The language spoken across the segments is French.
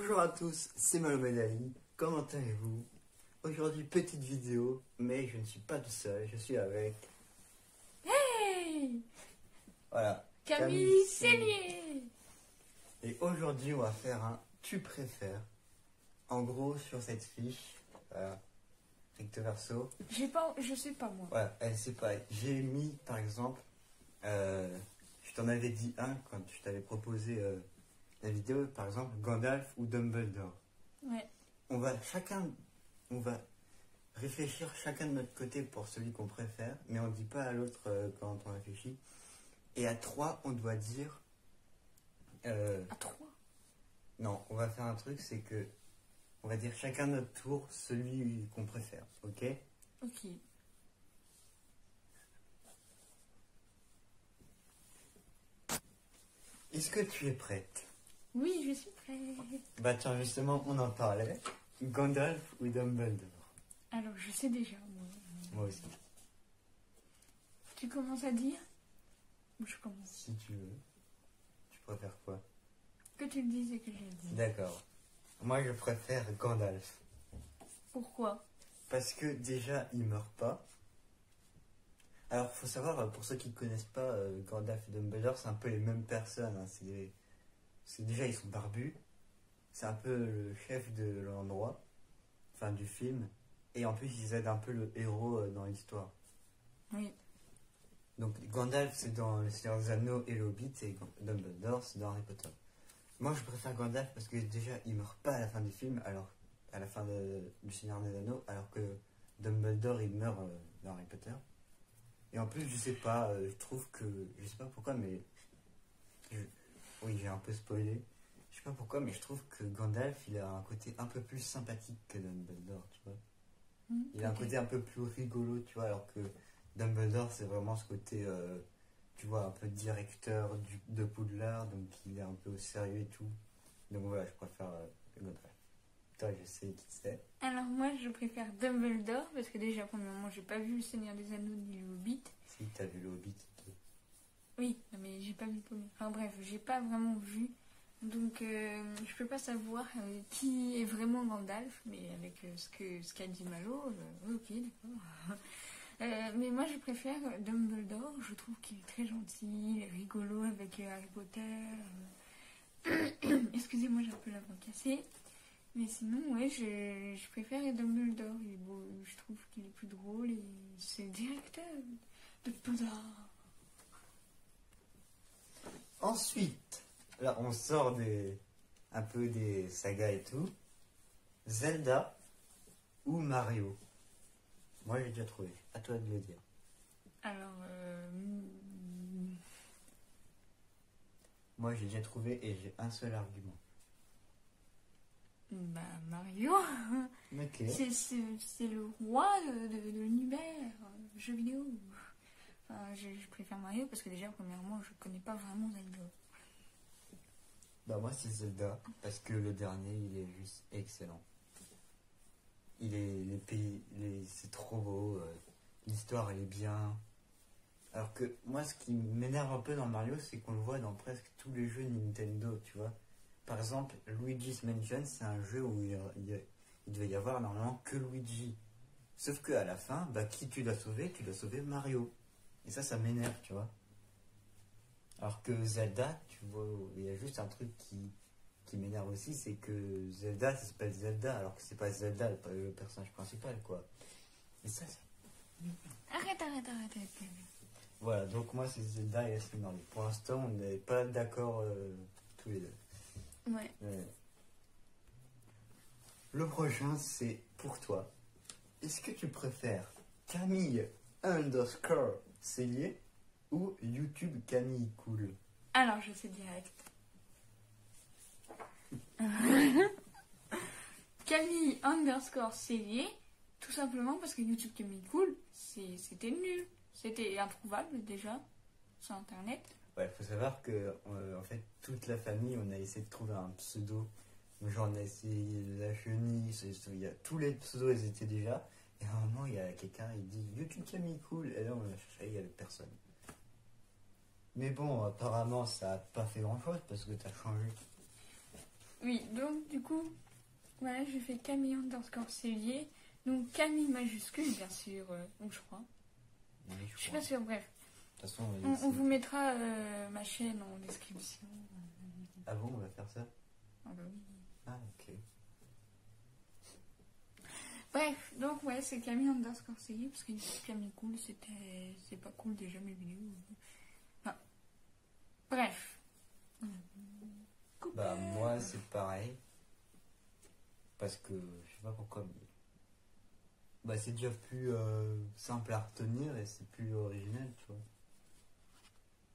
Bonjour à tous, c'est Malomedali, comment allez-vous? Aujourd'hui, petite vidéo, mais je ne suis pas tout seul, je suis avec... Hey, Voilà, Camille Cellier. Et aujourd'hui, on va faire un tu préfères. En gros, sur cette fiche, voilà, recto verso. Je sais pas moi. Voilà, c'est pareil. J'ai mis, par exemple, je t'en avais dit un quand je t'avais proposé la vidéo, par exemple, Gandalf ou Dumbledore. Ouais. On va réfléchir chacun de notre côté pour celui qu'on préfère, mais on ne dit pas à l'autre quand on réfléchit. Et à 3, on doit dire... À 3. Non, on va faire un truc, c'est que on va dire chacun notre tour celui qu'on préfère, ok? Ok. Est-ce que tu es prête? Oui, je suis prête. Bah tiens, justement, on en parlait. Gandalf ou Dumbledore? Alors, je sais déjà, moi. Moi aussi. Tu commences à dire? Ou je commence? Si tu veux. Tu préfères quoi? Que tu le dises et que je le dise. D'accord. Moi, je préfère Gandalf. Pourquoi? Parce que déjà, il meurt pas. Alors, faut savoir, pour ceux qui ne connaissent pas, Gandalf et Dumbledore, c'est un peu les mêmes personnes. Hein. Déjà, ils sont barbus. C'est un peu le chef de l'endroit, enfin du film. Et en plus, ils aident un peu le héros dans l'histoire. Oui. Donc, Gandalf, c'est dans Le Seigneur des Anneaux et le Hobbit, et Dumbledore, c'est dans Harry Potter. Moi, je préfère Gandalf parce que déjà, il meurt pas à la fin du film, alors à la fin du Seigneur des Anneaux, alors que Dumbledore, il meurt dans Harry Potter. Et en plus, je sais pas, je trouve que, je sais pas pourquoi, mais oui, j'ai un peu spoilé. Je sais pas pourquoi, mais je trouve que Gandalf, il a un côté un peu plus sympathique que Dumbledore, tu vois. Il a un côté un peu plus rigolo, tu vois, alors que Dumbledore, c'est vraiment ce côté, tu vois, un peu directeur de Poudlard, donc il est un peu au sérieux et tout. Donc voilà, je préfère Gandalf. Toi, je sais qui c'est. Alors, moi, je préfère Dumbledore parce que déjà, premièrement, j'ai pas vu Le Seigneur des Anneaux ni le Hobbit. Si, t'as vu le Hobbit. Oui, mais j'ai pas vu le premier. Enfin bref, j'ai pas vraiment vu. Donc je peux pas savoir qui est vraiment Gandalf, mais avec ce qu'a dit Malo, ok d'accord. Mais moi je préfère Dumbledore, je trouve qu'il est très gentil, il est rigolo avec Harry Potter. Excusez-moi, j'ai un peu la voix cassée. Mais sinon, ouais, je préfère Dumbledore. Il est beau, je trouve qu'il est plus drôle et c'est le directeur de Poudlard. Ensuite, là, on sort un peu des sagas et tout. Zelda ou Mario? Moi, j'ai déjà trouvé. À toi de le dire. Alors, Moi, j'ai déjà trouvé et j'ai un seul argument. bah Mario, Ok. c'est le roi de l'univers, jeux vidéo. Enfin, je préfère Mario parce que déjà, premièrement, je connais pas vraiment Zelda. Bah, moi, c'est Zelda. Parce que le dernier, il est juste excellent. C'est trop beau. L'histoire, elle est bien. Alors que moi, ce qui m'énerve un peu dans Mario, c'est qu'on le voit dans presque tous les jeux Nintendo, tu vois. Par exemple, Luigi's Mansion, c'est un jeu où il devait y avoir normalement que Luigi. Sauf qu'à la fin, bah, qui tu dois sauver? Tu dois sauver Mario. Et ça m'énerve, tu vois. Alors que Zelda, tu vois, il y a juste un truc qui m'énerve aussi, c'est que Zelda, ça s'appelle Zelda, alors que c'est pas Zelda, le personnage principal, quoi. Et ça... Arrête. Voilà, donc moi c'est Zelda et c'est Mario. Pour l'instant, on n'est pas d'accord tous les deux. Ouais. Le prochain, c'est pour toi. Est-ce que tu préfères Camille _ Cellier ou YouTube Camille Cool? Alors, je sais direct. Camille _ Cellier, tout simplement parce que YouTube Camille Cool, c'était nul. C'était introuvable déjà sur internet. Ouais, faut savoir que en fait toute la famille, on a essayé de trouver un pseudo. Genre on a essayé la chenille, tous les pseudos ils étaient déjà. Et à un moment il y a quelqu'un, il dit YouTube Camille Cool, et là on a cherché, il y avait personne. Mais bon, apparemment ça a pas fait grand chose parce que t'as changé. Oui, donc du coup, voilà, je fais Camille underscore Cellier. Donc Camille majuscule, bien sûr, donc je crois. Oui, Je suis pas sûre, bref. De toute façon, On vous mettra ma chaîne en description. Ah bon, on va faire ça? Ah bah oui. Ah, ok. Bref, donc ouais, c'est Camille underscore Cellier, parce que Camille cool, c'est pas cool déjà mes vidéos. Enfin, bref. Bah, moi, c'est pareil. Parce que, je sais pas pourquoi, mais... Bah, c'est déjà plus simple à retenir et c'est plus original, tu vois.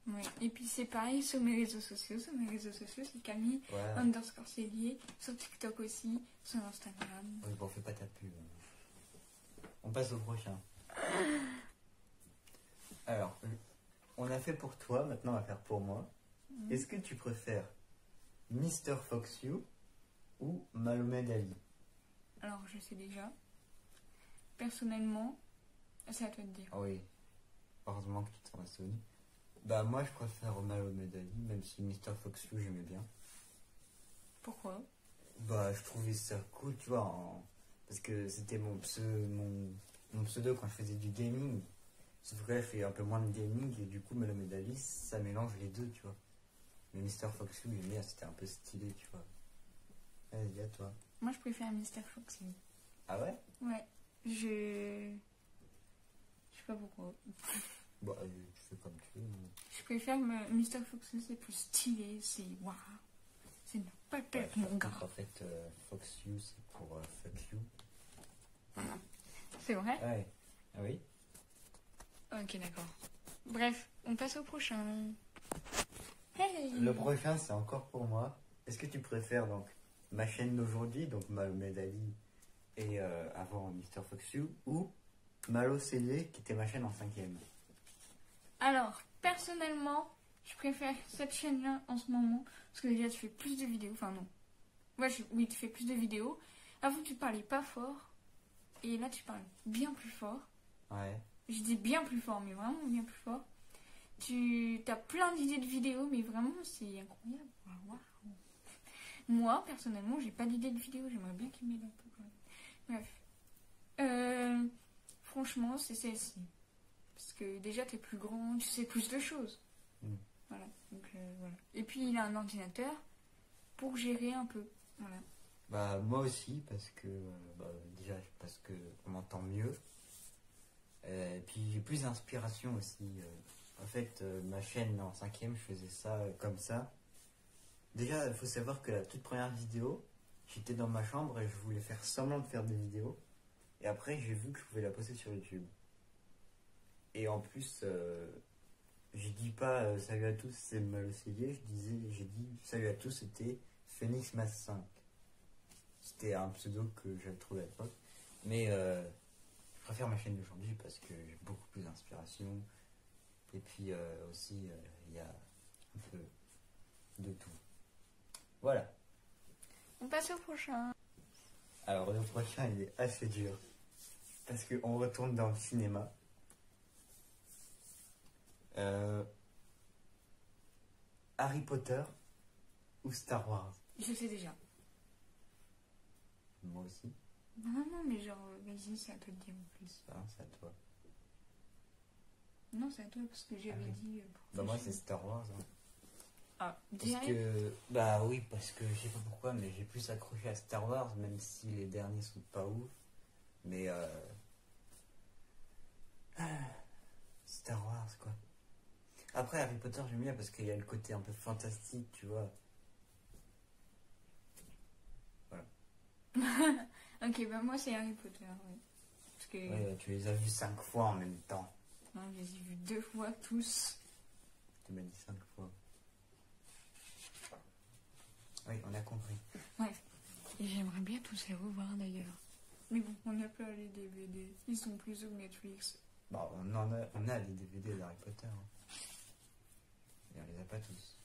Ouais. Et puis c'est pareil sur mes réseaux sociaux. Sur mes réseaux sociaux, c'est Camille Ouais. underscore Cellier. Sur TikTok aussi, sur Instagram. Oui, bon, fais pas ta pub. On passe au prochain. Alors, on a fait pour toi, maintenant on va faire pour moi. Est-ce que tu préfères Mr. Fox You ou Mohamed Ali? Alors, je sais déjà. Personnellement, c'est à toi de dire. Ah oui, heureusement que tu t'en as souvenu. Bah, moi je préfère Mohamed Ali, même si Mr. Fox You j'aimais bien. Pourquoi? Bah, je trouvais ça cool, tu vois, parce que c'était mon pseudo quand je faisais du gaming. Sauf que là, je fais un peu moins de gaming et du coup, Mohamed Ali, ça mélange les deux, tu vois. Mais Mr. Fox You, j'aimais bien, c'était un peu stylé, tu vois. Vas-y, à toi. Moi, je préfère Mr. Fox. Ah ouais? Ouais. Je sais pas pourquoi. Bah, tu fais comme tu veux. Je préfère Mr. Fox, c'est plus stylé, c'est waouh. C'est une patate, mon gars. En fait, Fox You, c'est pour fuck you. C'est vrai? Ouais. Ah oui? Ok, d'accord. Bref, on passe au prochain. Hey! Le prochain, c'est encore pour moi. Est-ce que tu préfères donc ma chaîne d'aujourd'hui, donc Mohamed Ali et avant Mr. Fox You, ou Malo CD, qui était ma chaîne en 5ème? Alors, personnellement, je préfère cette chaîne-là en ce moment. Parce que déjà, tu fais plus de vidéos. Enfin, non. Ouais, oui, tu fais plus de vidéos. Avant, tu parlais pas fort. Et là, tu parles bien plus fort. Ouais. Je dis bien plus fort, mais vraiment bien plus fort. Tu as plein d'idées de vidéos, mais vraiment, c'est incroyable. Waouh. Moi, personnellement, j'ai pas d'idée de vidéo. J'aimerais bien qu'il m'aide un peu quand même. Bref. Franchement, c'est celle-ci. Parce que déjà, t'es plus grand, tu sais plus de choses. Voilà. Donc, voilà. Et puis, il a un ordinateur pour gérer un peu. Voilà. Bah, moi aussi, parce que, déjà, parce que on m'entend mieux. Et puis, j'ai plus d'inspiration aussi. En fait, ma chaîne en 5ème, je faisais ça comme ça. Déjà, il faut savoir que la toute première vidéo, j'étais dans ma chambre et je voulais faire semblant de faire des vidéos. Et après, j'ai vu que je pouvais la poster sur YouTube. Et en plus, je dis pas salut à tous, c'est Malo CD, j'ai dit salut à tous, c'était Phoenix Mass 5. C'était un pseudo que j'avais trouvé à l'époque. Mais je préfère ma chaîne d'aujourd'hui parce que j'ai beaucoup plus d'inspiration. Et puis aussi, il y a un peu de tout. Voilà. On passe au prochain. Alors le prochain, il est assez dur. Parce qu'on retourne dans le cinéma. Harry Potter ou Star Wars? Je sais déjà. Moi aussi. Non, mais genre, vas-y, c'est à toi de dire en plus. Ah, c'est à toi. Non, c'est à toi parce que j'avais oui. dit. Bah moi c'est Star Wars. Hein. Ah, Parce direct. que bah oui, parce que je sais pas pourquoi, mais j'ai plus accroché à Star Wars, même si les derniers sont pas ouf. Mais Star Wars quoi. Après Harry Potter j'aime bien parce qu'il y a le côté un peu fantastique, tu vois. Voilà. Ok, bah moi c'est Harry Potter, oui. Parce que. Ouais, tu les as vus 5 fois en même temps. Non, je les ai vus 2 fois tous. Tu m'as dit 5 fois. Oui, on a compris. Bref. Et j'aimerais bien tous les revoir d'ailleurs. Mais bon, on n'a pas les DVD. Ils sont plus sur Netflix. Bah, on a les DVD d'Harry Potter. Hein. Et on les a pas tous.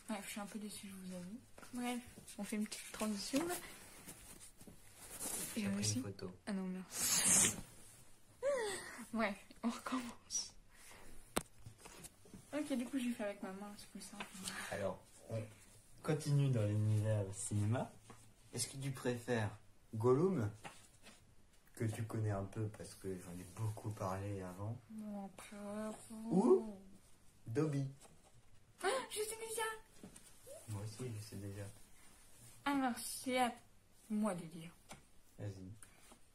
Bref, je suis un peu déçue, je vous avoue. Bref, on fait une petite transition là. Et J'ai pris aussi. une photo. Ah non, merci. Bref, on recommence. Ok, du coup, j'ai fait avec ma main, c'est plus simple. Alors, continue dans l'univers cinéma. Est-ce que tu préfères Gollum, que tu connais un peu parce que j'en ai beaucoup parlé avant, ou Dobby? Je sais déjà. Moi aussi, je sais déjà. Alors, c'est à moi de dire. Vas-y.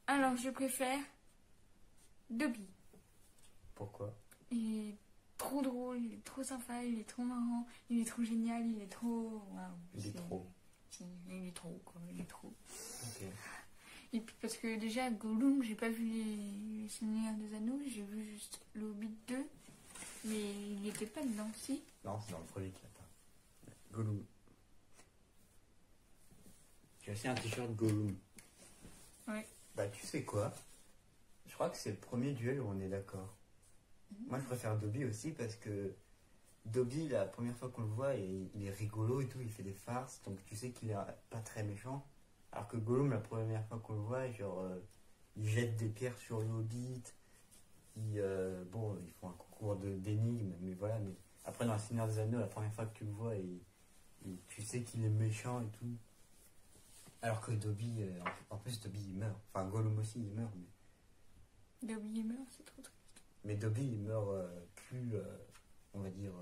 Alors, je préfère Dobby. Pourquoi? Il est trop drôle, il est trop sympa, il est trop marrant, il est trop génial, il est trop... Waouh, Il est trop. Il est trop, quoi, il est trop. Ok. Et puis parce que déjà, Gollum, j'ai pas vu les Seigneurs des Anneaux, j'ai vu juste le Hobbit 2, mais il était pas dedans, si. Non, c'est dans le premier qu'il n'y a pas. Gollum. J'ai aussi un t-shirt Gollum. Ouais. Bah, tu sais quoi? Je crois que c'est le premier duel où on est d'accord. Moi, je préfère Dobby aussi parce que Dobby, la première fois qu'on le voit, il est rigolo et tout, il fait des farces, donc tu sais qu'il est pas très méchant. Alors que Gollum, la première fois qu'on le voit, genre, il jette des pierres sur le Hobbit. Bon, ils font un concours d'énigmes, mais voilà. Mais après, dans le Seigneur des Anneaux, la première fois que tu le vois, tu sais qu'il est méchant et tout. Alors que Dobby, en plus, Dobby, il meurt. Enfin, Gollum aussi, il meurt. Dobby meurt, c'est trop triste. Mais Dobby, il meurt plus, on va dire,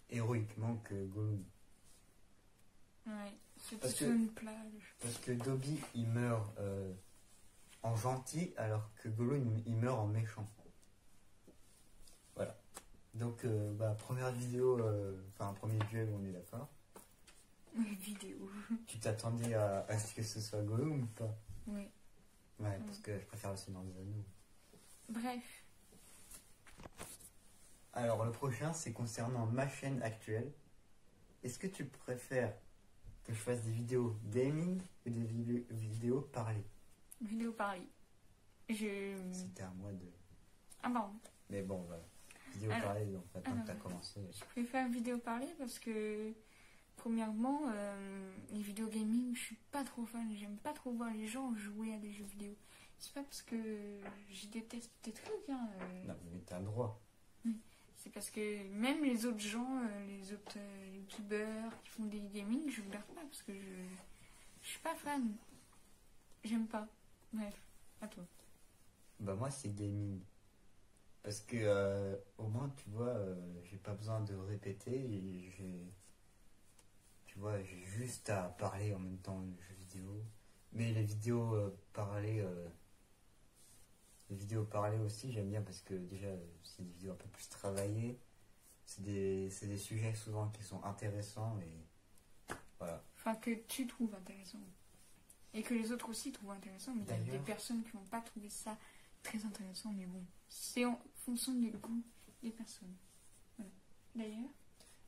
héroïquement que Gollum. Ouais, c'est Parce sur que- une plage. Parce que Dobby, il meurt en gentil, alors que Gollum, il meurt en méchant. Voilà. Donc, première vidéo, enfin, premier duel, on est d'accord. Vidéo. Tu t'attendais à ce que ce soit Gollum ou pas? Ouais. Ouais, parce que je préfère le Seigneur des Anneaux. Bref. Alors, le prochain, c'est concernant ma chaîne actuelle. Est-ce que tu préfères que je fasse des vidéos gaming ou des vidéos parlées? Vidéo parlée. C'était à moi de... Ah bon. Mais bon, voilà. Vidéo Alors- parlée, donc maintenant que tu as alors- commencé. Je préfère vidéo parlée parce que, premièrement, les vidéos gaming, je suis pas trop fan. J'aime pas trop voir les gens jouer à des jeux vidéo. C'est pas parce que je déteste des trucs, hein. Non, mais t'as le droit. C'est parce que même les autres gens, les autres youtubeurs qui font des gaming, je regarde pas parce que je suis pas fan. J'aime pas. Bref, à toi. Bah moi, c'est gaming. Parce que au moins, tu vois, j'ai pas besoin de répéter. Et tu vois, j'ai juste à parler en même temps de jeux vidéo. Mais les vidéos parlées... Les vidéos parlées aussi, j'aime bien parce que déjà, c'est des vidéos un peu plus travaillées. C'est des sujets souvent qui sont intéressants et voilà. Enfin, que tu trouves intéressant. Et que les autres aussi trouvent intéressant. Mais il y a des D'ailleurs- personnes qui vont pas trouver ça très intéressant. Mais bon, c'est en fonction des goûts des personnes. Voilà.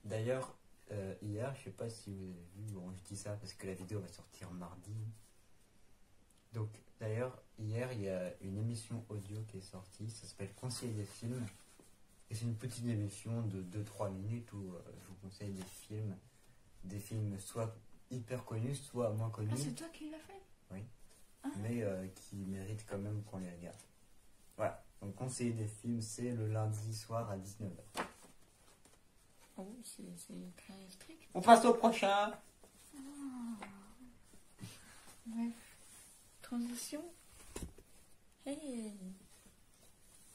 D'ailleurs, hier, je sais pas si vous avez vu, bon, je dis ça parce que la vidéo va sortir mardi. Donc, d'ailleurs, hier, il y a une émission audio qui est sortie, ça s'appelle Conseil des films. Et c'est une petite émission de 2-3 minutes où je vous conseille des films soit hyper connus, soit moins Ah, connus, c'est toi qui l'as fait? Oui. Ah. mais qui méritent quand même qu'on les regarde. Voilà, donc Conseil des films, c'est le lundi soir à 19h. Oh, c'est très strict. On passe au prochain. Bref. Transition. Hey.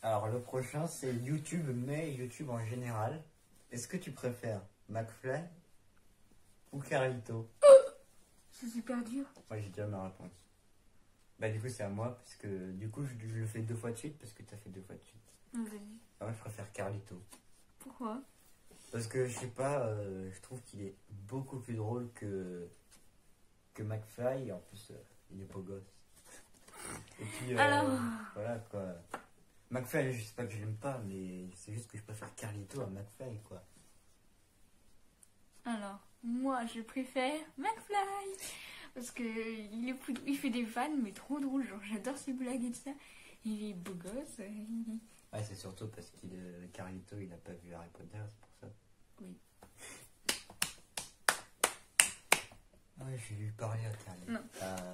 Alors le prochain c'est YouTube, mais YouTube en général. Est-ce que tu préfères McFly ou Carlito? C'est super dur. Moi j'ai déjà ma réponse. Bah du coup c'est à moi parce que du coup je le fais 2 fois de suite parce que tu as fait 2 fois de suite. Vas-y. Moi je préfère Carlito. Pourquoi? Parce que je sais pas, je trouve qu'il est beaucoup plus drôle que McFly et en plus il est beau gosse. Et puis Alors. voilà quoi. McFly je sais pas que je l'aime pas mais c'est juste que je préfère Carlito à McFly quoi. Alors, moi je préfère McFly. Parce que il fait des vannes, mais trop drôle. Genre, j'adore ses blagues et tout ça. Il est beau gosse. Ouais, c'est surtout parce qu'il Carlito il a pas vu Harry Potter, c'est pour ça. Oui. Ouais, je vais lui parler à Carlito. Non.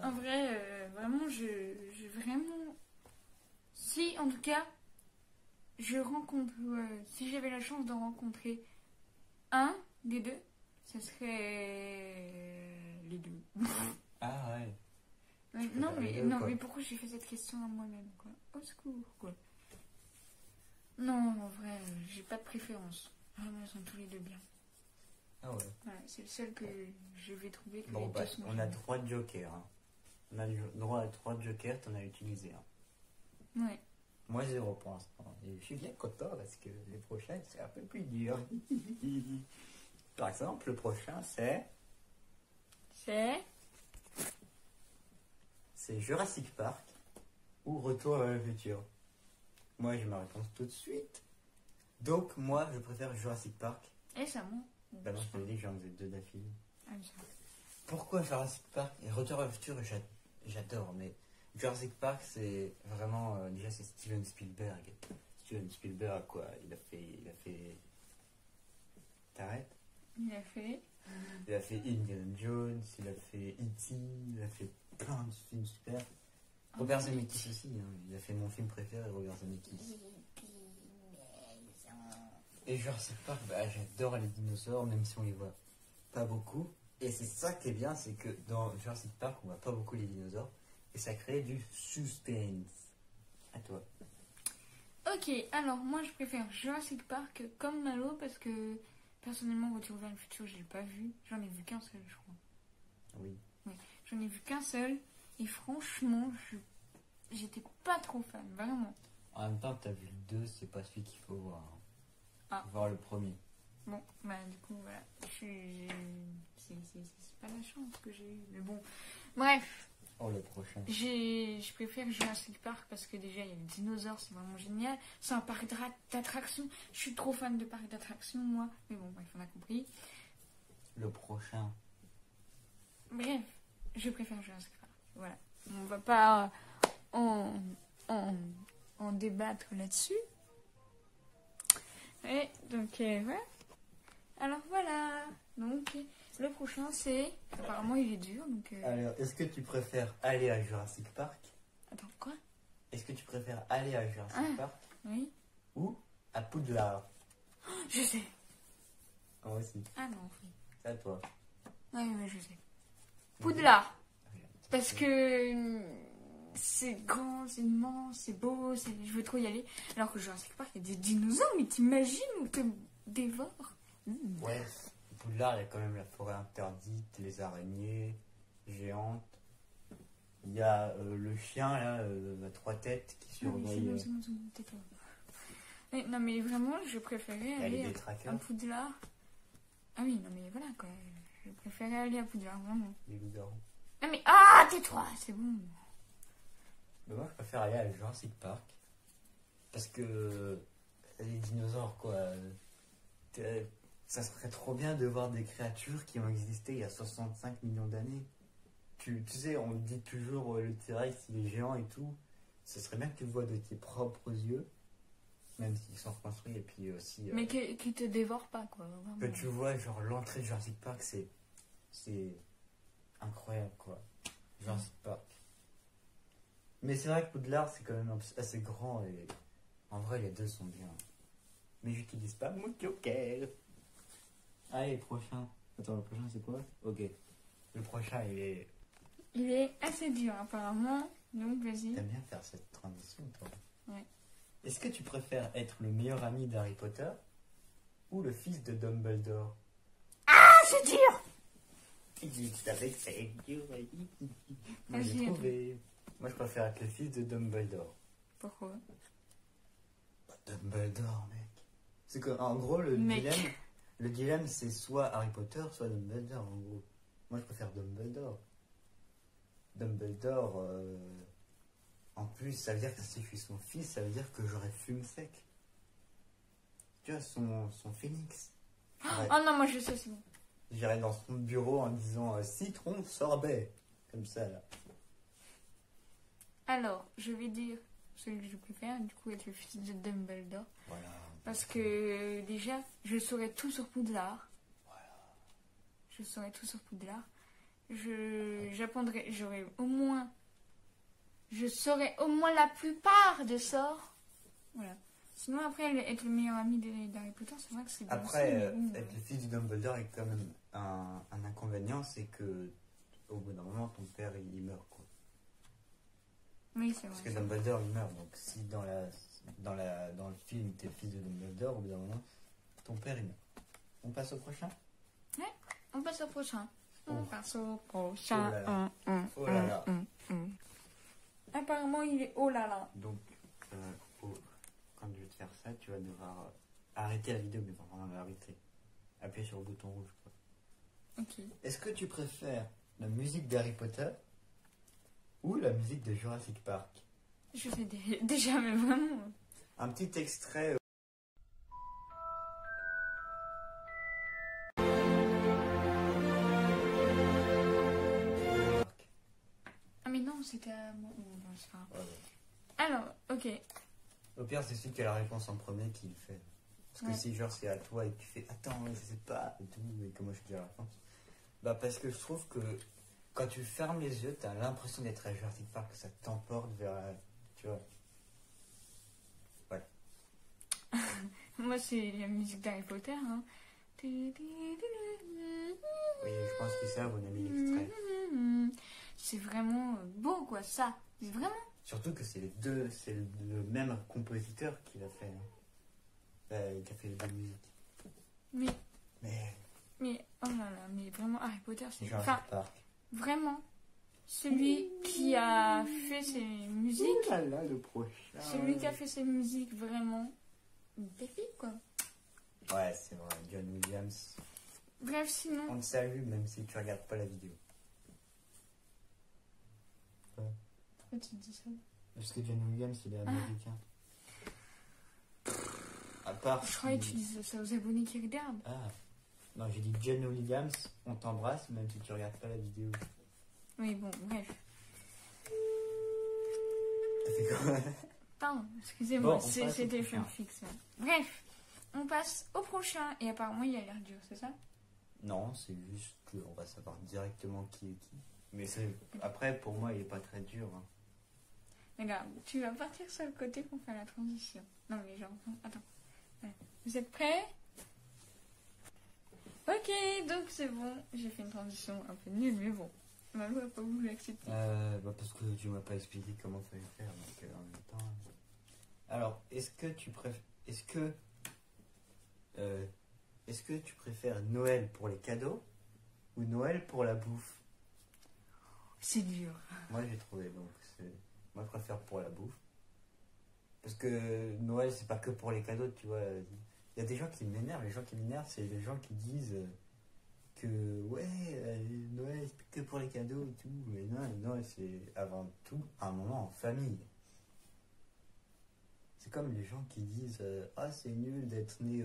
En vrai, vraiment, je vraiment. Si, en tout cas, je rencontre. Si j'avais la chance d'en rencontrer un des deux, ce serait les deux. Ah ouais. Ouais, peux non, faire mais, les deux, non quoi. mais pourquoi j'ai fait cette question à moi-même, quoi? Au secours, quoi. Non, en vrai, j'ai pas de préférence. Vraiment, ils sont tous les deux bien. Ah ouais. Voilà, c'est le seul que je vais trouver que Bon, les bah, deux sont on a géniaux. 3 jokers. Hein. On a le droit à 3 jokers, t'en as utilisé un. Ouais. Moi, 0 pour l'instant. Et je suis bien content parce que les prochaines, c'est un peu plus dur. Par exemple, le prochain, c'est Jurassic Park ou Retour vers le futur. Moi, j'ai ma réponse tout de suite. Donc, moi, je préfère Jurassic Park. Et ça, moi. Bah non, je te l'ai dit que j'en faisais 2 d'affilée. Ah, mais ça. Pourquoi Jurassic Park et Retour vers le futur, j'adore, mais Jurassic Park, c'est vraiment... déjà, c'est Steven Spielberg. Steven Spielberg, quoi, il a fait... T'arrêtes? Il a fait. Il a fait Indiana Jones, il a fait E.T., il a fait plein de films super. Robert Zemeckis aussi, hein. Il a fait mon film préféré, Robert Zemeckis. Et Jurassic Park, bah, j'adore les dinosaures, même si on les voit pas beaucoup. Et c'est ça qui est bien, c'est que dans Jurassic Park, on voit pas beaucoup les dinosaures. Et ça crée du suspense. À toi. Ok, alors moi je préfère Jurassic Park comme Malo parce que personnellement Retour vers le futur je l'ai pas vu. J'en ai vu qu'un seul je crois. Oui. J'en ai vu qu'un seul et franchement j'étais pas trop fan, vraiment. En même temps, t'as vu le 2, c'est pas celui qu'il faut voir. Hein. Ah. Faut voir le premier. Bon, bah du coup voilà, c'est pas la chance que j'ai eue, mais bon. Bref, Oh, le prochain. je préfère Jurassic Park parce que déjà il y a les dinosaures, c'est vraiment génial. C'est un parc d'attractions, je suis trop fan de parcs d'attractions moi, mais bon bref on a compris. Le prochain. Bref, je préfère Jurassic Park, voilà. On va pas en débattre là-dessus. Et donc voilà. Alors voilà, donc le prochain c'est, apparemment il est dur donc... Alors, est-ce que tu préfères aller à Jurassic Park? Attends, quoi? Est-ce que tu préfères aller à Jurassic Ah. Park Oui. ou à Poudlard? Je sais. Moi aussi. Ah non, oui. C'est à toi. Oui, je sais. Poudlard. Regarde. Parce que c'est grand, c'est immense, c'est beau, je veux trop y aller. Alors que Jurassic Park, il y a des dinosaures, mais t'imagines, on te dévore. Ouais, Poudlard, il y a quand même la forêt interdite, les araignées géantes. Il y a le chien, là, à 3 têtes qui Non, mais surveille. c'est bon, tais-toi. Non, mais vraiment, je préférais Il y a aller des à trackers, Poudlard. Ah oui, non, mais voilà, quoi. Je préférais aller à Poudlard, vraiment. les loups-garous. Ah, mais... Ah, tais-toi, c'est bon. Mais moi, je préfère aller à Jurassic Park. Parce que les dinosaures, quoi. Ça serait trop bien de voir des créatures qui ont existé il y a 65 millions d'années. Tu sais, on dit toujours le T-Rex, il est géant et tout. Ce serait bien que tu le vois de tes propres yeux. Même s'ils sont construits et puis aussi... Mais qui te dévore pas, quoi. Vraiment. que tu vois, genre, l'entrée de Jurassic Park, c'est incroyable, quoi. Jurassic Park. Mais c'est vrai que Poudlard, c'est quand même assez grand et en vrai, les deux sont bien. Mais j'utilise pas mon joker. Allez, prochain. Attends, le prochain, c'est quoi? Ok. Le prochain, Il est assez dur, apparemment. Donc, vas-y. T'aimes bien faire cette transition, toi? Ouais. Est-ce que tu préfères être le meilleur ami d'Harry Potter ou le fils de Dumbledore? Ah, c'est dur! Je savais que c'est dur. Moi, Vas-y, j'ai trouvé. Moi, je préfère être le fils de Dumbledore. Pourquoi? Dumbledore, mec. C'est que, en gros, Mec. le dilemme, c'est soit Harry Potter, soit Dumbledore, en gros. Moi, je préfère Dumbledore. Dumbledore, en plus, ça veut dire que si je suis son fils, ça veut dire que j'aurais fume sec. Tu vois, son phénix. Oh non, moi je sais, c'est bon. J'irais dans son bureau en disant citron sorbet. Comme ça, là. Alors, je vais dire celui que je préfère, du coup, être le fils de Dumbledore. Voilà. Parce que déjà, je saurais tout sur Poudlard. Voilà. Je saurais tout sur Poudlard. J'apprendrais, j'aurais au moins... Je saurais au moins la plupart des sorts. Voilà. Sinon, après, être le meilleur ami d'Harry Potter, c'est vrai que c'est bien aussi, Après, mais bon, être le fils du Dumbledore est quand même un inconvénient, c'est que au bout d'un moment, ton père il meurt, quoi. oui, c'est Parce que vrai. Dumbledore il meurt, donc si dans le film t'es le fils de Dumbledore, au bout d'un moment, ton père il meurt. On passe au prochain. On passe au prochain. On Oh. passe au prochain. Oh là là. Apparemment, il est oh là là. Donc, quand je vais te faire ça, tu vas devoir arrêter la vidéo, mais vraiment l'arrêter. Appuyer sur le bouton rouge, quoi. Ok. Est-ce que tu préfères la musique d'Harry Potter ou la musique de Jurassic Park? Je sais déjà, mais vraiment. Un petit extrait. Ah, mais non, c'était à moi. Bon, c'est pas grave. Ouais. Alors, ok. Au pire, c'est celui qui a la réponse en premier qui le fait. Parce que Ouais. si genre c'est à toi et que tu fais attends, je sais pas et tout, et que moi je dis la réponse. Bah parce que je trouve que quand tu fermes les yeux, t'as l'impression d'être à Jurassic Park, que ça t'emporte vers. Tu vois. Moi, c'est la musique d'Harry Potter. Hein. Oui, je pense qu'ils savent, on a mis l'extrait. C'est vraiment beau, quoi, ça. Mais vraiment. Surtout que c'est le même compositeur qui l'a fait. Qui a fait les deux musiques. Mais, oh là là, mais vraiment, Harry Potter, c'est. Jurassic Enfin, Park. vraiment, celui qui a fait ses musiques. Ouh là là, le prochain. Celui qui a fait ses musiques, vraiment. Une pépite, quoi. Ouais, c'est vrai, John Williams. Bref, sinon. On te salue même si tu regardes pas la vidéo. Pourquoi tu dis ça? Parce que John Williams, il est américain. À part. Je croyais que tu disais ça aux abonnés qui regardent. Ah. Non, j'ai dit John Williams, on t'embrasse même si tu regardes pas la vidéo. Oui, bon, bref. T'as fait quoi? Pardon, excusez-moi, Bon, on passe au c'était prochain. fixe. Bref, on passe au prochain. Et apparemment, il a l'air dur, c'est ça? Non, c'est juste qu'on va savoir directement qui est qui. Mais après, pour moi, il est pas très dur. Hein. Regarde, tu vas partir sur le côté pour faire la transition. Non, mais genre, attends. Ouais. Vous êtes prêts? Ok, donc c'est bon. J'ai fait une transition un peu nulle, mais bon. Malou a pas voulu accepter. Parce que tu m'as pas expliqué comment fallait faire. Donc, en même temps. Alors, est-ce que tu préfères Noël pour les cadeaux ou Noël pour la bouffe? C'est dur. Moi, j'ai trouvé donc. Moi, je préfère pour la bouffe. Parce que Noël, c'est pas que pour les cadeaux, tu vois. Il y a des gens qui m'énervent. Les gens qui m'énervent, c'est les gens qui disent que ouais, Noël, c'est que pour les cadeaux et tout. Mais non, Noël, c'est avant tout un moment en famille. C'est comme les gens qui disent ah, c'est nul d'être né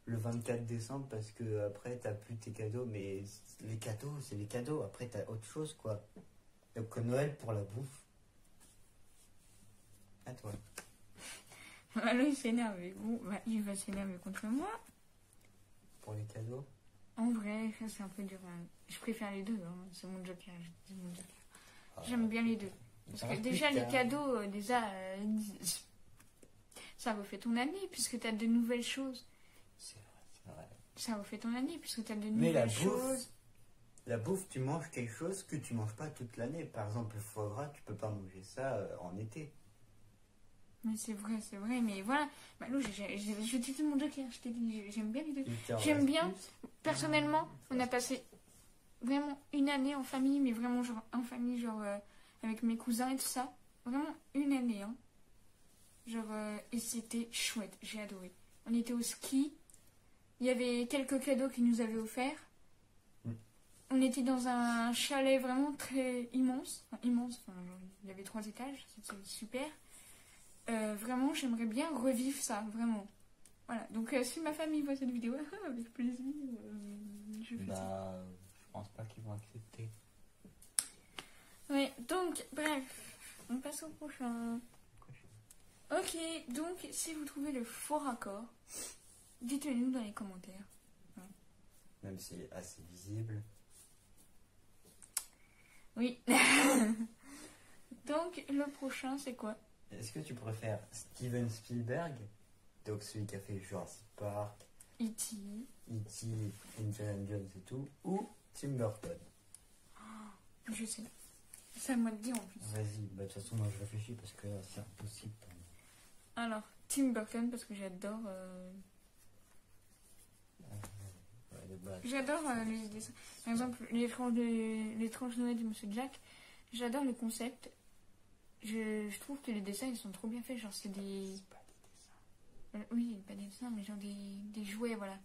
le 24 décembre parce que après, t'as plus tes cadeaux. Mais les cadeaux, c'est les cadeaux. Après, t'as autre chose, quoi. Donc, Noël pour la bouffe. À toi. Malou, il s'énerve. Bon, bah, il va s'énerver contre moi. Pour les cadeaux. En vrai, ça, c'est un peu dur. Hein. Je préfère les deux. Hein. C'est mon joker. C'est mon joker. Ah, J'aime bien les deux. Parce que déjà, les cadeaux, ça refait ton année, puisque tu as de nouvelles choses. C'est vrai, c'est vrai. Ça refait ton année, puisque tu as de Mais nouvelles choses. la bouffe, tu manges quelque chose que tu manges pas toute l'année. Par exemple, le foie gras, tu peux pas manger ça en été. Mais c'est vrai, mais voilà. Malou, je t'ai dit mon joker, je t'ai dit, j'aime bien les deux. J'aime bien, personnellement, on a passé vraiment une année en famille, mais vraiment genre en famille, genre avec mes cousins et tout ça. Vraiment une année, hein. Genre, et c'était chouette, j'ai adoré. On était au ski, il y avait quelques cadeaux qu'ils nous avaient offerts. On était dans un chalet vraiment très immense. Enfin, genre, il y avait 3 étages, c'était super. Vraiment, j'aimerais bien revivre ça, vraiment. Voilà, donc si ma famille voit cette vidéo, avec plaisir, je fais ça. Je pense pas qu'ils vont accepter. Oui, donc, bref, on passe au prochain. Ok, donc, si vous trouvez le faux raccord, dites-le nous dans les commentaires. Même si c'est assez visible. Oui. Donc, le prochain, c'est quoi? Est-ce que tu préfères Steven Spielberg Donc celui qui a fait Jurassic Park, E.T. E.T., Indiana Jones et tout, ou Tim Burton. Je sais. C'est à moi de dire en plus. Vas-y, bah, de toute façon, moi je réfléchis parce que c'est impossible pour moi. Alors, Tim Burton, parce que j'adore. Ouais, de base. J'adore les dessins. Par exemple, l'étrange Noël du Monsieur Jack. J'adore le concept. Je trouve que les dessins ils sont trop bien faits. Genre, c'est des. C'est pas des dessins. Oui, pas des dessins, mais genre des jouets, voilà.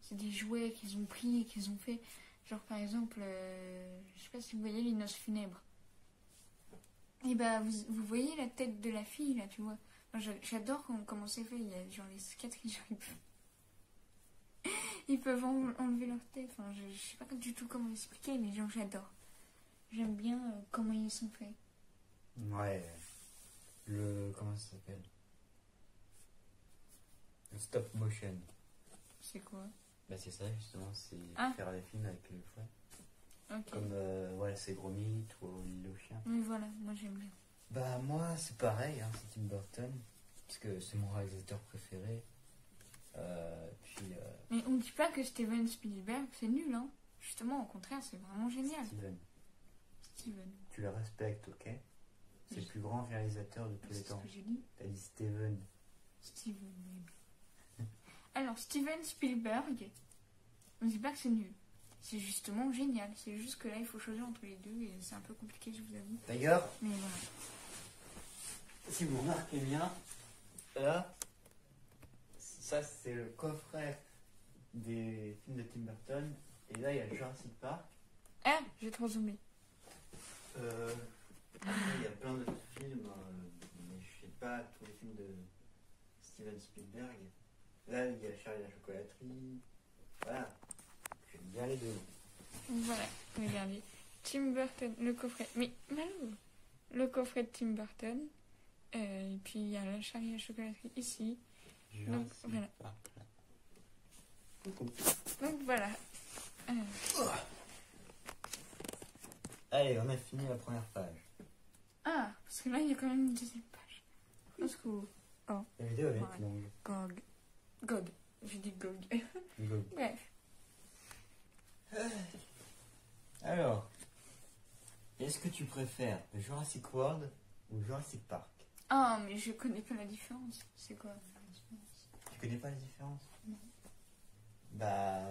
C'est des jouets qu'ils ont pris et qu'ils ont fait. Genre, par exemple, je sais pas si vous voyez les noces funèbres. Et bah, vous voyez la tête de la fille, là, tu vois. Moi, j'adore comment c'est fait. Il y a genre les cicatrices, genre, ils peuvent enlever leur tête. Enfin, je sais pas du tout comment expliquer, mais genre, j'adore. J'aime bien comment ils sont faits. Ouais. Comment ça s'appelle? Le stop motion. C'est quoi? Bah, c'est ça, justement, c'est Ah. faire des films avec le fouet. Ok. Comme, ouais, c'est Gros Mythe ou L'île aux chiens. Oui, voilà, moi j'aime bien. Bah, moi, c'est pareil, hein, c'est Tim Burton. Parce que c'est mon réalisateur préféré. Mais on dit pas que Steven Spielberg c'est nul, hein. Justement, au contraire, c'est vraiment génial. Steven. Tu le respectes, ok? C'est Oui. le plus grand réalisateur de tous les C'est ce temps. que j'ai dit. T'as dit Steven. Steven, oui. Alors, Steven Spielberg, on dit pas que c'est nul. C'est justement génial. C'est juste que là, il faut choisir entre les deux et c'est un peu compliqué, je vous avoue. D'ailleurs, Mais voilà. si vous remarquez bien, là, ça c'est le coffret des films de Tim Burton. Et là, il y a Jurassic Park. Ah, j'ai trop zoomé. Il y a plein d'autres films, mais je sais pas tous les films de Steven Spielberg. Là, il y a Charlie et la chocolaterie. Voilà. J'aime bien les deux. Voilà, regardez. Tim Burton, le coffret. Mais Malou, le coffret de Tim Burton. Et puis il y a la Charlie et la chocolaterie ici. Donc voilà. Park, là. Donc voilà. Allez, on a fini la première page. Ah, parce que là il y a quand même une deuxième page. Au secours. La vidéo elle est Ouais. longue. Gog. Gog. J'ai dit Gog. Go. Bref. Alors, est-ce que tu préfères Jurassic World ou Jurassic Park? Ah, mais je connais pas la différence. C'est quoi la différence? Tu connais pas la différence? Non. Bah,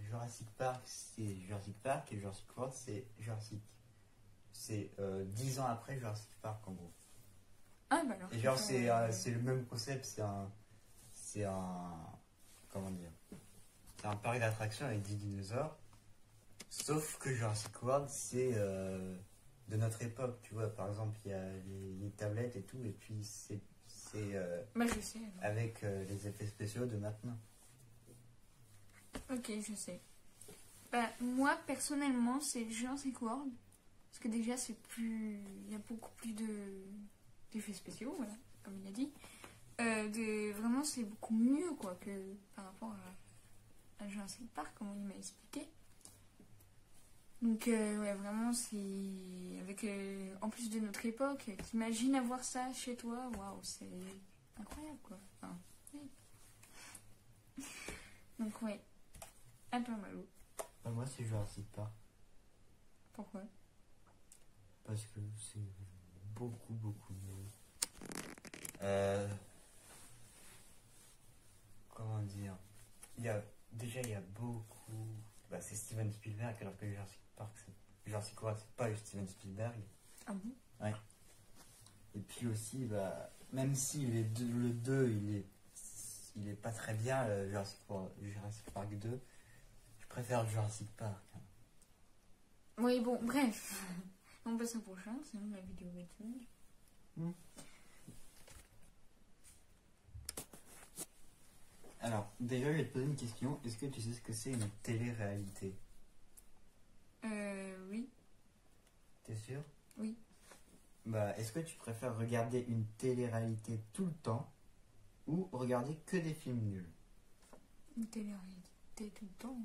Jurassic Park c'est Jurassic Park et Jurassic World c'est Jurassic. C'est 10 ans après Jurassic Park en gros. Ah, bah alors. Et genre ça, c'est le même concept, c'est un comment dire? C'est un parc d'attractions avec 10 dinosaures. Sauf que Jurassic World c'est de notre époque, tu vois. Par exemple, il y a les tablettes et tout, et puis c'est Bah, je sais. alors. avec les effets spéciaux de maintenant. Ok, je sais. Bah, moi, personnellement, c'est Jurassic World. Parce que déjà, c'est plus. Il y a beaucoup plus d'effets spéciaux, voilà, comme il a dit. Vraiment, c'est beaucoup mieux, quoi, que par rapport à Jurassic Park, comme il m'a expliqué. Donc, ouais, vraiment, c'est. Avec. En plus de notre époque, t'imagines avoir ça chez toi, waouh, c'est incroyable, quoi. Enfin, oui. Donc, ouais. Un peu malou. Bah, moi c'est Jurassic Park. Pourquoi? Parce que c'est beaucoup mieux. Comment dire? Déjà, il y a beaucoup. Bah, c'est Steven Spielberg, alors que Jurassic World, c'est pas Steven Spielberg. Ah bon? Ouais. Et puis aussi, bah, même si le 2, il est pas très bien, Jurassic Park 2, je préfère Jurassic Park. Oui, bon, bref. On passe au prochain, sinon la vidéo va être longue. Alors, déjà, je vais te poser une question. Est-ce que tu sais ce que c'est une télé-réalité? Oui. T'es sûr? Oui. Bah, est-ce que tu préfères regarder une télé-réalité tout le temps ou regarder que des films nuls? Une télé-réalité tout le temps.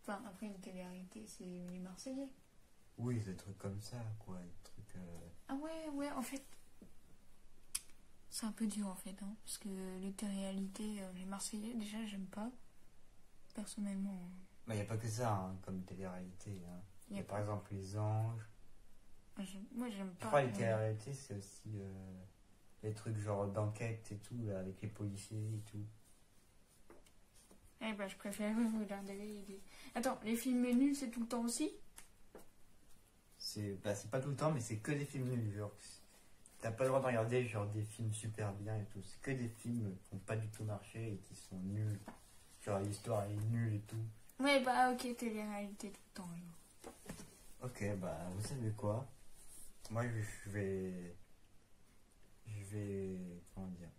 Enfin, après, une télé-réalité, c'est les Marseillais. Oui, des trucs comme ça, quoi. Des trucs. Ah ouais, en fait. C'est un peu dur en fait, hein, parce que les télé-réalités, les Marseillais, déjà, j'aime pas. Personnellement. Bah, il n'y a pas que ça, hein, comme télé-réalité. Hein. Il y a par pas- exemple Les Anges. Moi, j'aime Je pas. crois que les télé-réalités, c'est aussi les trucs genre d'enquête et tout, là, avec les policiers et tout. Eh ben, je préfère regarder les... Attends, les films nuls, c'est tout le temps aussi? C'est pas tout le temps, mais c'est que des films nuls. Genre, t'as pas le droit de regarder genre, des films super bien et tout. C'est que des films qui n'ont pas du tout marché et qui sont nuls. Genre, l'histoire est nulle et tout. Ouais, bah, ok, télé-réalité tout le temps, alors. Ok, bah, vous savez quoi? Moi, je vais. Comment dire?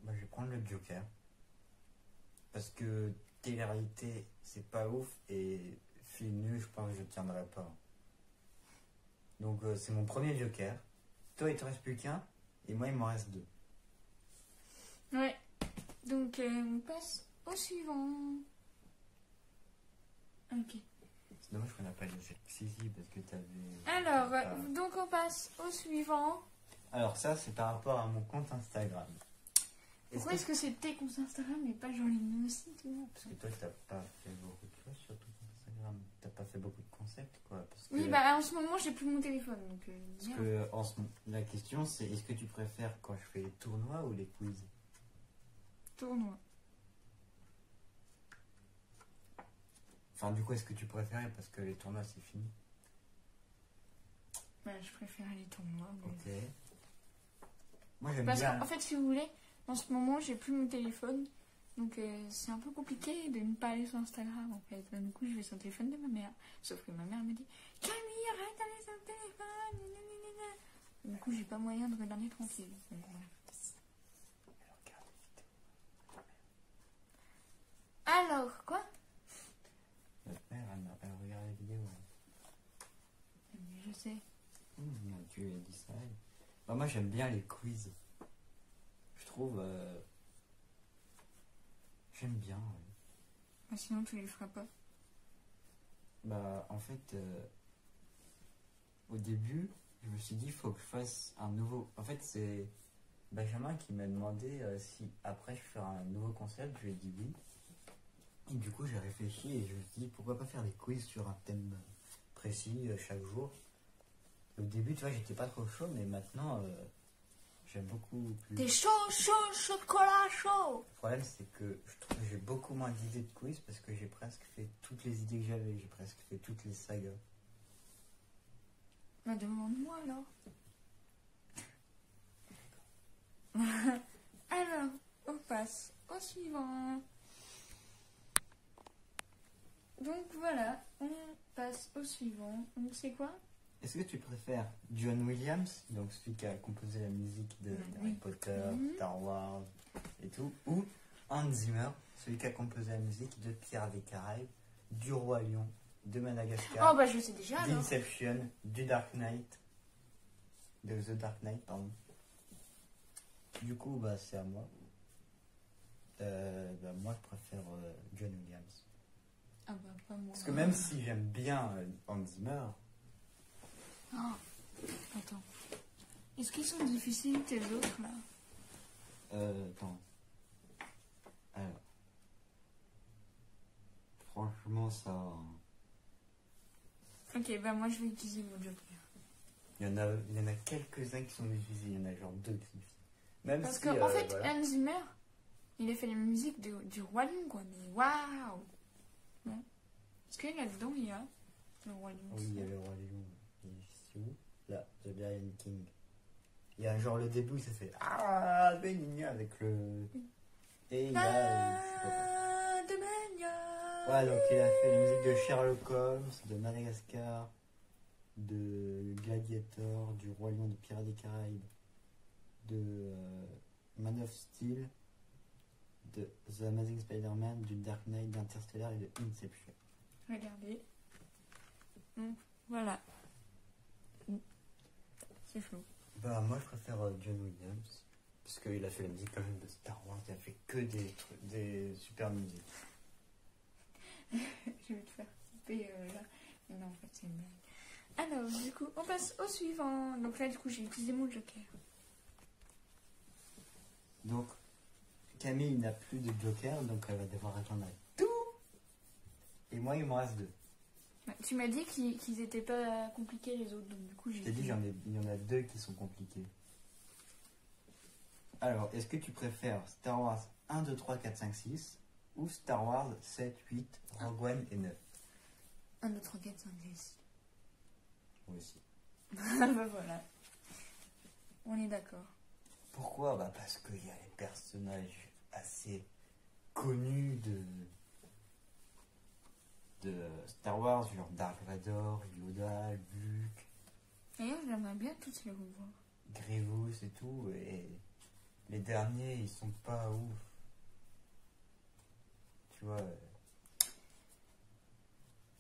Bah, je vais prendre le Joker. Parce que télé-réalité, c'est pas ouf. Et film nul, je pense que je tiendrai pas. Donc, c'est mon premier Joker. Toi, il te reste plus qu'un. Et moi, il m'en reste deux. Ouais. Donc, on passe au suivant. Ok. C'est dommage qu'on n'a pas laissé. Si, parce que t'avais. Alors, donc on passe au suivant. Alors, ça, c'est par rapport à mon compte Instagram. Pourquoi est-ce que c'est tes comptes Instagram et pas genre les miens aussi, tu vois? Parce que toi, t'as pas fait beaucoup de choses sur ton compte Instagram. T'as pas fait beaucoup de concepts, quoi. Parce que, Oui, bah en ce moment, j'ai plus mon téléphone, donc parce que la question, c'est est-ce que tu préfères quand je fais les tournois ou les quiz? tournoi. Enfin, du coup, est-ce que tu préférais parce que les tournois, c'est fini? Bah, je préfère les tournois. Mais... Ok. Moi, j'aime Parce bien. qu'en fait, si vous voulez, en ce moment, j'ai plus mon téléphone. Donc, c'est un peu compliqué de ne pas aller sur Instagram, en fait. Du coup, je vais sur le téléphone de ma mère. Sauf que ma mère me dit Camille, arrête d'aller sur le téléphone. Nanana. Du coup, j'ai pas moyen de regarder tranquille. Donc, voilà. Alors, quoi? Notre mère, elle regarde les vidéos. Mais je sais. Tu lui as dit ça. Bah, moi, j'aime bien les quiz. Je trouve. J'aime bien. Bah, sinon, tu les feras pas. Bah, en fait, au début, je me suis dit, il faut que je fasse un nouveau. En fait, c'est Benjamin qui m'a demandé si après je ferais un nouveau concept. Je lui ai dit oui. Et du coup, j'ai réfléchi et je me suis dit, pourquoi pas faire des quiz sur un thème précis chaque jour. Au début, tu vois, j'étais pas trop chaud, mais maintenant, j'aime beaucoup plus. T'es chaud, chocolat chaud. Le problème, c'est que je trouve que j'ai beaucoup moins d'idées de quiz parce que j'ai presque fait toutes les idées que j'avais. J'ai presque fait toutes les sagas. Bah, demande-moi alors. Alors, on passe au suivant. Donc voilà, on passe au suivant. Donc c'est quoi? Est-ce que tu préfères John Williams, donc celui qui a composé la musique de Harry Potter, Star Wars et tout, ou Hans Zimmer, celui qui a composé la musique de Pirates des Caraïbes, du Roi Lion, de Madagascar, Oh bah je sais déjà alors. d'Inception, du Dark Knight, de The Dark Knight, pardon. Du coup, bah c'est à moi. Bah, moi, je préfère John Williams. Ah bah pas moi. Parce que même si j'aime bien Hans Zimmer, Oh, attends. Est-ce qu'ils sont difficiles tes autres là? attends. Alors. Franchement, ça. Ok, bah moi je vais utiliser mon joker. Il y en a quelques-uns qui sont difficiles. Il y en a genre deux qui sont difficiles. Même Parce si, qu'en fait, voilà. Hans Zimmer, il a fait la musique du Roi Lion quoi. Mais waouh! Ouais. Est-ce que là-dedans il y a le Roi Lion? Oui, il y a le Roi Lion. Il est où? Là, The Lion King. Il y a genre le début, ça fait Ah, Benigna avec le. Et il y a. Ouais, donc il a fait la musique de Sherlock Holmes, de Madagascar, de Gladiator, du Roi Lion, de Pirates des Caraïbes, de Man of Steel, de The Amazing Spider-Man, du Dark Knight, d'Interstellar et de Inception. Regardez. Donc, voilà. C'est chaud. Bah, moi je préfère John Williams, parce qu'il a fait la musique quand même de Star Wars, il a fait que des super musiques. Je vais te faire couper là. Mais non, en fait, c'est une blague. Alors, du coup, on passe au suivant. Donc là, du coup, j'ai utilisé mon joker. Donc, Camille n'a plus de joker, donc elle va devoir répondre à tout. Et moi, il m'en reste 2. Ouais, tu m'as dit qu'ils étaient pas compliqués les autres, donc du coup j'ai... Je t'ai dit, il y en a 2 qui sont compliqués. Alors, est-ce que tu préfères Star Wars 1, 2, 3, 4, 5, 6 ou Star Wars 7, 8, Rogue One et 9? 1, 2, 3, 4, 5, 6. Moi aussi. Bah voilà. On est d'accord. Pourquoi? Bah parce qu'il y a les personnages assez connus de Star Wars, genre Dark Vador, Yoda, Luke, D'ailleurs, j'aimerais bien tous les revoir. Grievous et tout, et les derniers, ils sont pas ouf. Tu vois,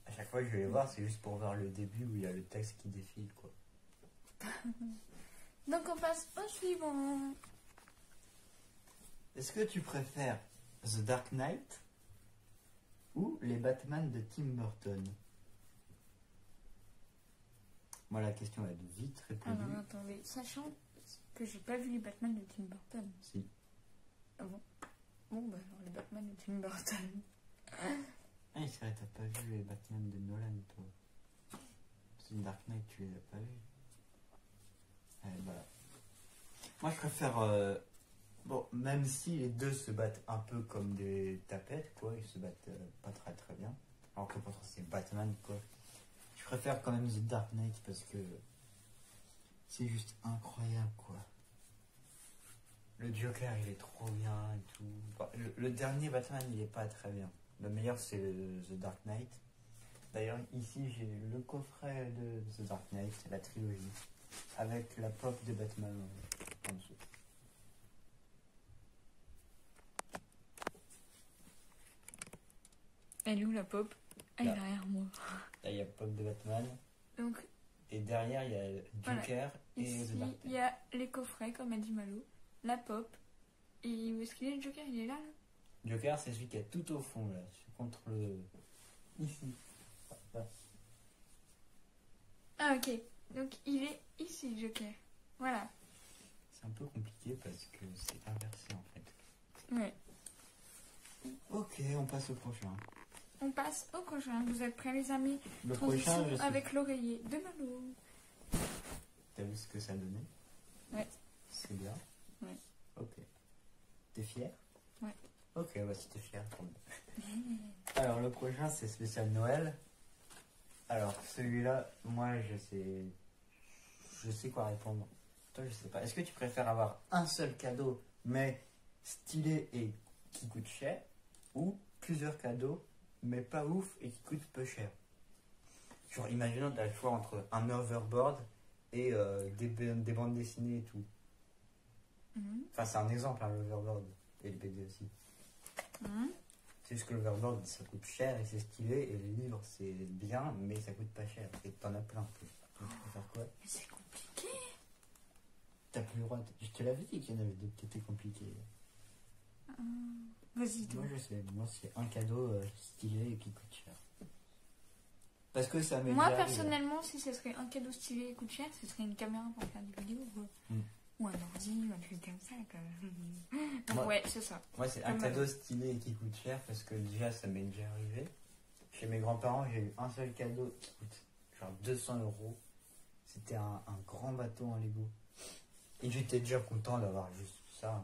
à chaque fois que je vais les voir, c'est juste pour voir le début où il y a le texte qui défile, quoi. Donc on passe au suivant. Est-ce que tu préfères The Dark Knight ou les Batman de Tim Burton? Moi, la question va être vite répondue. Alors attendez, sachant que j'ai pas vu les Batman de Tim Burton. Si. Ah bon? Bon bah alors les Batman de Tim Burton. Ah, c'est vrai, t'as pas vu les Batman de Nolan, toi. The Dark Knight, tu les as pas vus. Allez, voilà. Moi, je préfère... Bon, même si les deux se battent un peu comme des tapettes, quoi, ils se battent pas très très bien. Alors que pourtant, c'est Batman, quoi. Je préfère quand même The Dark Knight parce que c'est juste incroyable, quoi. Le Joker, il est trop bien et tout. Bon, le dernier Batman, il est pas très bien. Le meilleur, c'est The Dark Knight. D'ailleurs, ici, j'ai le coffret de The Dark Knight, la trilogie, avec la pop de Batman en dessous. Elle est où la pop? Elle est Là. derrière moi. Là, il y a pop de Batman. Donc Et derrière, il y a Joker et ici, The Dark il Knight. y a les coffrets, comme a dit Malo, la pop. Et où est-ce qu'il est le Joker? Il est là, là? Joker, c'est celui qui est tout au fond, là. C'est contre le... Ici. Là. Ah ok, donc il est ici le Joker. Voilà. C'est un peu compliqué parce que c'est inversé, en fait. Ouais. Ok, on passe au prochain. On passe au prochain. Vous êtes prêts les amis? Le Transition prochain, je sais... avec l'oreiller de Malo. T'as vu ce que ça donnait? Ouais. C'est bien? Ouais. Ok. T'es fier? Ouais. Ok, bah si t'es fier, tant mieux. Alors, le prochain, c'est spécial Noël. Alors, celui-là, moi, je sais quoi répondre. Toi, je sais pas. Est-ce que tu préfères avoir un seul cadeau, mais stylé et qui coûte cher, ou plusieurs cadeaux, mais pas ouf et qui coûtent peu cher? Genre, imaginons que tu as le choix entre un overboard et des bandes dessinées et tout. Enfin, c'est un exemple, hein, l'overboard et les BD aussi. C'est juste que l'overboard, ça coûte cher et c'est stylé, et les livres, c'est bien, mais ça coûte pas cher. Et t'en as plein. Donc, tu préfères quoi? Mais c'est compliqué. T'as plus le droit. Je te l'avais dit qu'il y en avait d'autres qui étaient compliqués. Vas-y, toi. Moi, je sais. Moi, c'est un cadeau stylé et qui coûte cher. Parce que ça m'est Moi, déjà arrivé. personnellement, si ce serait un cadeau stylé et coûte cher, ce serait une caméra pour faire des vidéos. Ou un ordi, ou un truc comme ça. Donc, Moi- ouais, c'est ça. Moi, c'est un Comme cadeau stylé et qui coûte cher parce que déjà, ça m'est déjà arrivé. Chez mes grands-parents, j'ai eu un seul cadeau qui coûte genre 200 euros. C'était un grand bateau en Lego. Et j'étais déjà content d'avoir juste ça.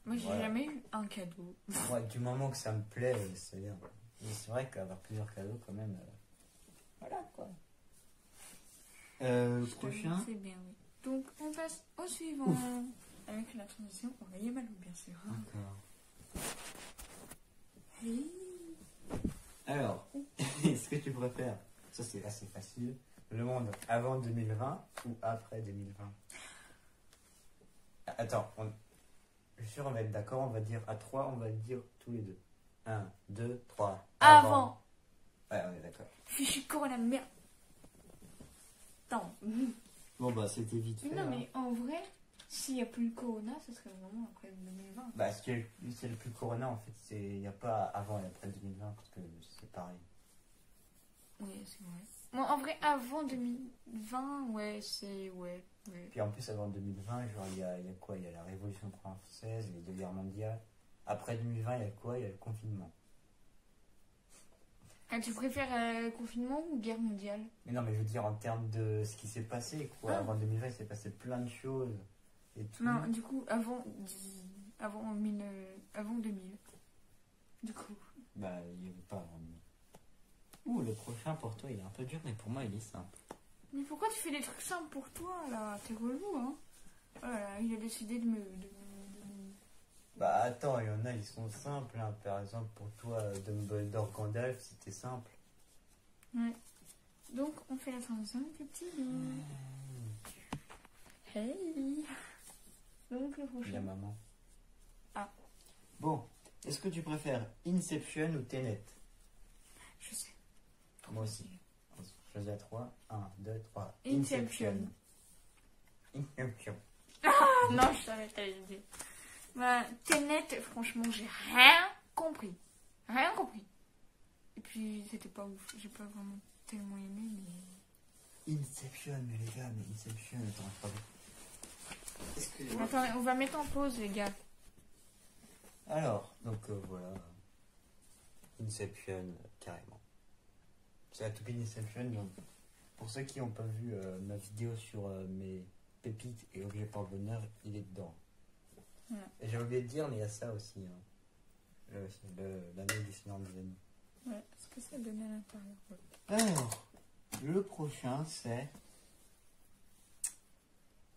Moi, j'ai Voilà. jamais eu un cadeau. Ouais, du moment que ça me plaît, c'est bien. Mais c'est vrai qu'avoir plusieurs cadeaux, quand même. Voilà quoi. Prochain. C'est bien, oui. Donc, on passe au suivant. Ouf. Avec la transition oreiller Malo, bien sûr. Encore. Oui. Alors, est-ce que tu préfères, ça c'est assez facile, le monde avant 2020 ou après 2020? Attends, je suis sûr on va être d'accord, on va dire à 3, on va le dire tous les deux. 1, 2, 3. Avant. Ouais, on est d'accord. Fichu Corona, merde. Attends. Bon bah c'était vite fait. Non, hein. mais en vrai, s'il n'y a plus le Corona, ce serait vraiment après 2020. Bah c'est le plus corona en fait, il n'y a pas avant et après 2020 parce que c'est pareil. Oui, c'est vrai. Moi, en vrai, avant 2020, ouais, c'est... Ouais, ouais. Puis en plus, avant 2020, genre, il y a quoi? Il y a la Révolution française, les deux guerres mondiales. Après 2020, il y a quoi? Il y a le confinement. Ah, tu préfères confinement ou guerre mondiale? Mais non, mais je veux dire, en termes de ce qui s'est passé, quoi. Ah. Avant 2020, il s'est passé plein de choses. Et tout. Non, du coup, avant 2000. Du coup. Bah, il n'y avait pas avant 2000. Ouh, le prochain pour toi, il est un peu dur, mais pour moi, il est simple. Mais pourquoi tu fais des trucs simples pour toi, là? T'es relou, hein? Voilà, il a décidé de me... Bah, attends, il y en a, ils sont simples. Hein. Par exemple, pour toi, Dumbledore Gandalf, c'était simple. Ouais. Donc, on fait la transition, petit loup. Hey. Donc, le La prochain. maman. Ah. Bon, est-ce que tu préfères Inception ou Tenet? Je sais. Moi aussi. On se choisit à 3. 1, 2, 3. Inception. Inception. Ah non, je savais que t'allais le dire. Bah, Tenet, franchement, j'ai rien compris. Rien compris. Et puis, c'était pas ouf. J'ai pas vraiment tellement aimé, mais... Inception, mais les gars, mais Inception, attends, pardon. Excusez-moi. Attendez, on va mettre en pause, les gars. Alors, donc voilà. Inception, carrément. C'est la toupie Inception. Donc, pour ceux qui n'ont pas vu ma vidéo sur mes pépites et objets pour le bonheur, il est dedans. Ouais. Et j'ai oublié de dire, mais il y a ça aussi. Hein. L'anneau du Seigneur des Anneaux. Ouais, ce que ça donne à l'intérieur. Ouais. Alors, le prochain, c'est...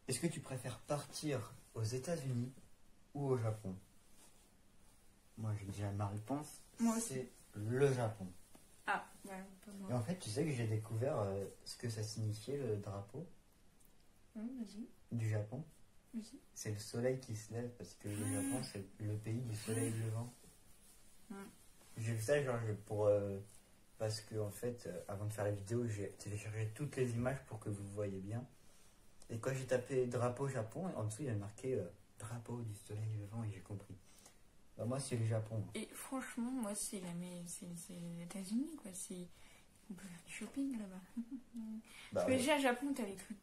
Est-ce que tu préfères partir aux États-Unis ou au Japon? Moi, j'ai déjà ma réponse. Moi aussi. C'est le Japon. Ah, ouais, pas Et moi. en fait, tu sais que j'ai découvert ce que ça signifiait, le drapeau Vas-y, du Japon. vas-y. C'est le soleil qui se lève, parce que le Japon, c'est le pays du soleil levant. Ouais. J'ai vu ça, genre, parce que, en fait, avant de faire la vidéo, j'ai téléchargé toutes les images pour que vous voyez bien. Et quand j'ai tapé drapeau Japon, en dessous, il y a marqué drapeau du soleil levant, et j'ai compris. Bah, moi, c'est le Japon. Et franchement, moi, c'est les États-Unis, quoi. On peut faire du shopping là-bas. Bah, Parce que déjà, au Japon, t'as les trucs.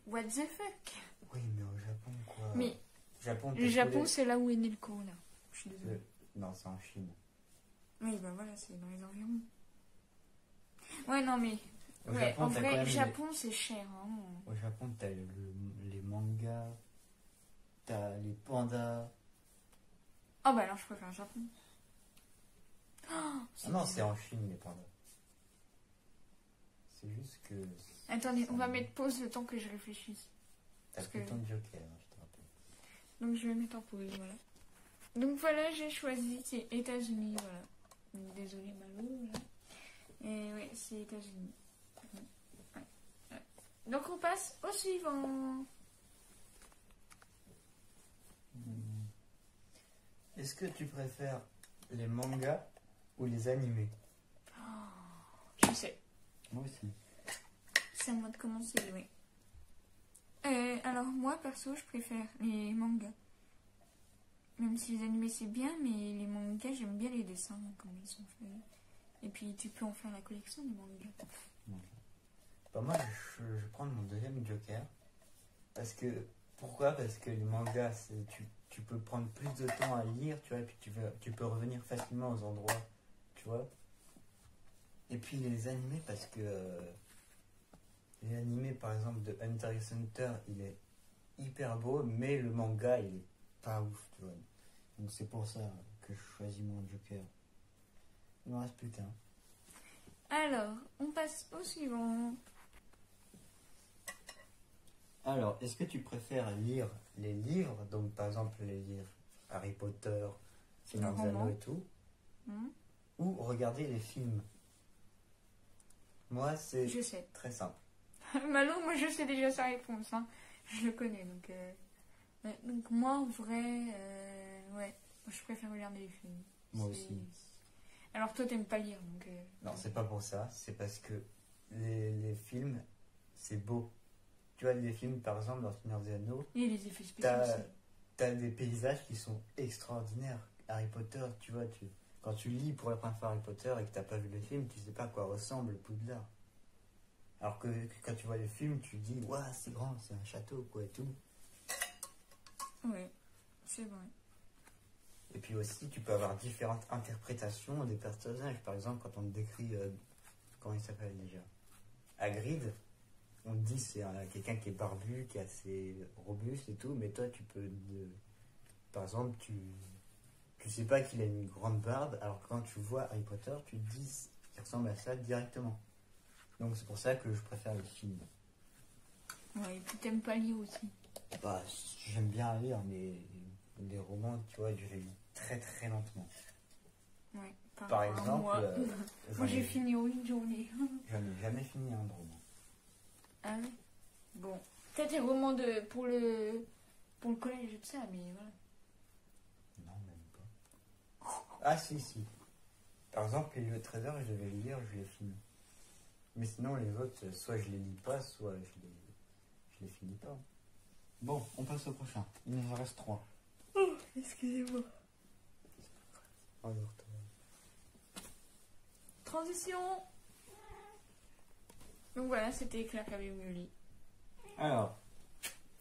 What the fuck? oui, mais au Japon, quoi. Mais Japon, le Japon, c'est là où est né le corona. Je suis désolée. Non, c'est en Chine. Oui, bah voilà, c'est dans les environs. Ouais, non, mais. Au Ouais, Japon, en t'as vrai, quand même Japon, c'est cher. Hein. Au Japon, t'as les mangas, t'as les pandas. Oh, bah alors, je préfère le Japon. Oh, Ah non, c'est en Chine, les pandas. C'est juste que... Attendez, on va mettre pause le temps que je réfléchisse. T'as parce plus le que- temps de Joker, hein, je te rappelle. Donc, je vais mettre en pause, voilà. Donc, voilà, j'ai choisi, c'est États-Unis, voilà. Donc, désolé, Malo, là. Et ouais, c'est États-Unis. Ouais, ouais. Donc, on passe au suivant. Est-ce que tu préfères les mangas ou les animés? Je sais. Moi aussi. C'est à moi de commencer, oui. Alors, moi, perso, je préfère les mangas. Même si les animés, c'est bien, mais les mangas, j'aime bien les dessins, comment ils sont faits. Et puis, tu peux en faire la collection des mangas. Bah moi, je vais prendre mon deuxième Joker. Parce que... Pourquoi? Parce que les mangas, tu peux prendre plus de temps à lire, tu vois, et puis tu peux revenir facilement aux endroits, tu vois. Et puis les animés, parce que les animés, par exemple, de Hunter x Hunter, il est hyper beau, mais le manga, il est pas ouf, tu vois. Donc c'est pour ça que je choisis mon Joker. Il m'en reste plus qu'un. Alors, on passe au suivant. Alors, est-ce que tu préfères lire les livres, donc par exemple les livres Harry Potter, Seigneur des roman. Anneaux et tout, Hmm. ou regarder les films? Moi, c'est Je sais. très simple. Malo, moi, je sais déjà sa réponse. Hein. Je le connais, donc... ouais. Donc, moi, en vrai, ouais, je préfère regarder les films. Moi C'est- aussi. Alors, toi, t'aimes pas lire, donc... Non, c'est pas pour ça, c'est parce que les films, c'est beau. Tu vois, les films, par exemple, dans Seigneur des Anneaux, Et les effets spéciaux t'as aussi. t'as des paysages qui sont extraordinaires. Harry Potter, tu vois, quand tu lis pour la première fois Harry Potter et que t'as pas vu le film, tu sais pas à quoi ressemble Poudlard. Alors que quand tu vois le film, tu dis, waouh, c'est grand, c'est un château, quoi, et tout. Ouais, c'est vrai. Et puis aussi, tu peux avoir différentes interprétations des personnages. Par exemple, quand on te décrit, comment il s'appelle déjà, Hagrid, on te dit c'est quelqu'un qui est barbu, qui est assez robuste et tout, mais toi, par exemple, tu sais pas qu'il a une grande barbe, alors que quand tu vois Harry Potter, tu te dis qu'il ressemble à ça directement. Donc c'est pour ça que je préfère les films. Ouais, et puis t'aimes pas lire aussi. Bah, j'aime bien lire, mais les romans, tu vois, je les lis très très lentement. Ouais, Par exemple, moi, moi j'ai ai- fini en une journée. j'en ai jamais fini un de roman. Ah oui. Bon, peut-être les romans pour le collège et tout ça, mais voilà. Non, même pas. Ah si, si. Par exemple, les lieux de trésor, je devais les lire, je les finis. Mais sinon, les autres, soit je les lis pas, soit je les finis pas. Bon, on passe au prochain. Il nous en reste 3. Oh, excusez-moi. Transition. Donc voilà, c'était Claire qui avait mieux lu. Alors,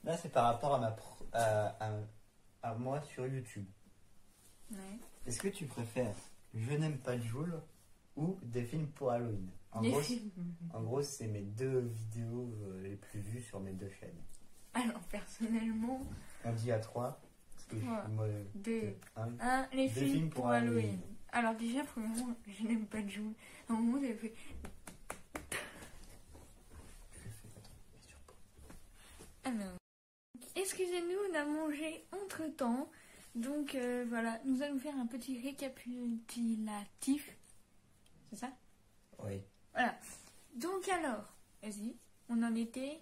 là c'est par rapport à moi sur YouTube. Ouais. Est-ce que tu préfères Je n'aime pas Jules ou des films pour Halloween? En gros, c'est mes 2 vidéos les plus vues sur mes 2 chaînes. Alors, personnellement, On dit à 3. Parce que moi, 2, un. 1, les Des films films pour pour Halloween. Halloween. Alors déjà, premièrement, je n'aime pas de jouer. À un moment, j'avais fait... Alors, excusez-nous, on a mangé entre-temps. Donc voilà, nous allons faire un petit récapitulatif. C'est ça? Oui. Voilà. Donc alors, vas-y, on en était...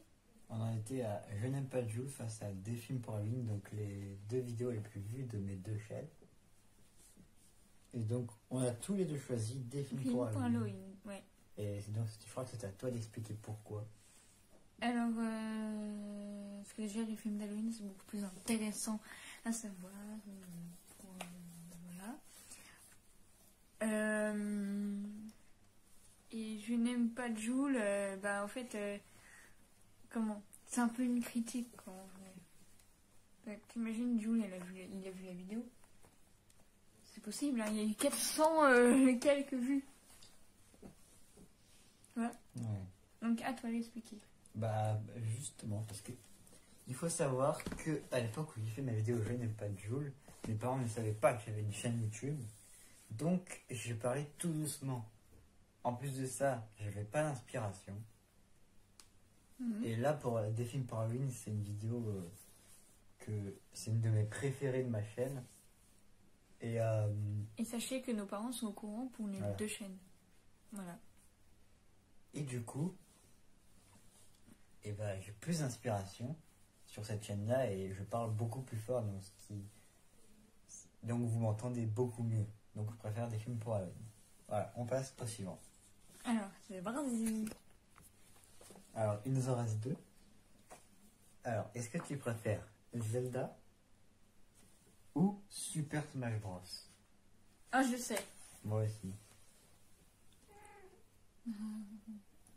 On en était à Je n'aime pas Jules face à des films pour Halloween, donc les 2 vidéos les plus vues de mes 2 chaînes. Et donc, on a tous les 2 choisi des films Film pour pour Halloween. Halloween, ouais. Et donc, je crois que c'est à toi d'expliquer pourquoi. Alors, parce que déjà les films d'Halloween c'est beaucoup plus intéressant à savoir. Voilà. Et je n'aime pas Jules, bah en fait, comment? C'est un peu une critique quand t'imagines Jules, il a vu la vidéo. C'est possible, hein, il y a eu 400 quelques vues. Voilà. Ouais. Donc à toi d'expliquer. Bah, justement, parce que il faut savoir que à l'époque où j'ai fait ma vidéo Je n'aime pas Jules, mes parents ne savaient pas que j'avais une chaîne YouTube. Donc, j'ai parlé tout doucement. En plus de ça, j'avais pas d'inspiration. Et là, pour des films pour Halloween, c'est une vidéo c'est une de mes préférées de ma chaîne. Et sachez que nos parents sont au courant pour les voilà. 2 chaînes. Voilà. Et du coup, j'ai plus d'inspiration sur cette chaîne-là et je parle beaucoup plus fort, donc vous m'entendez beaucoup mieux. Donc je préfère des films pour Halloween. Voilà, on passe au suivant. Alors, c'est Brésil. Alors, il nous en reste 2. Alors, est-ce que tu préfères Zelda ou Super Smash Bros? Ah, je sais. Moi aussi.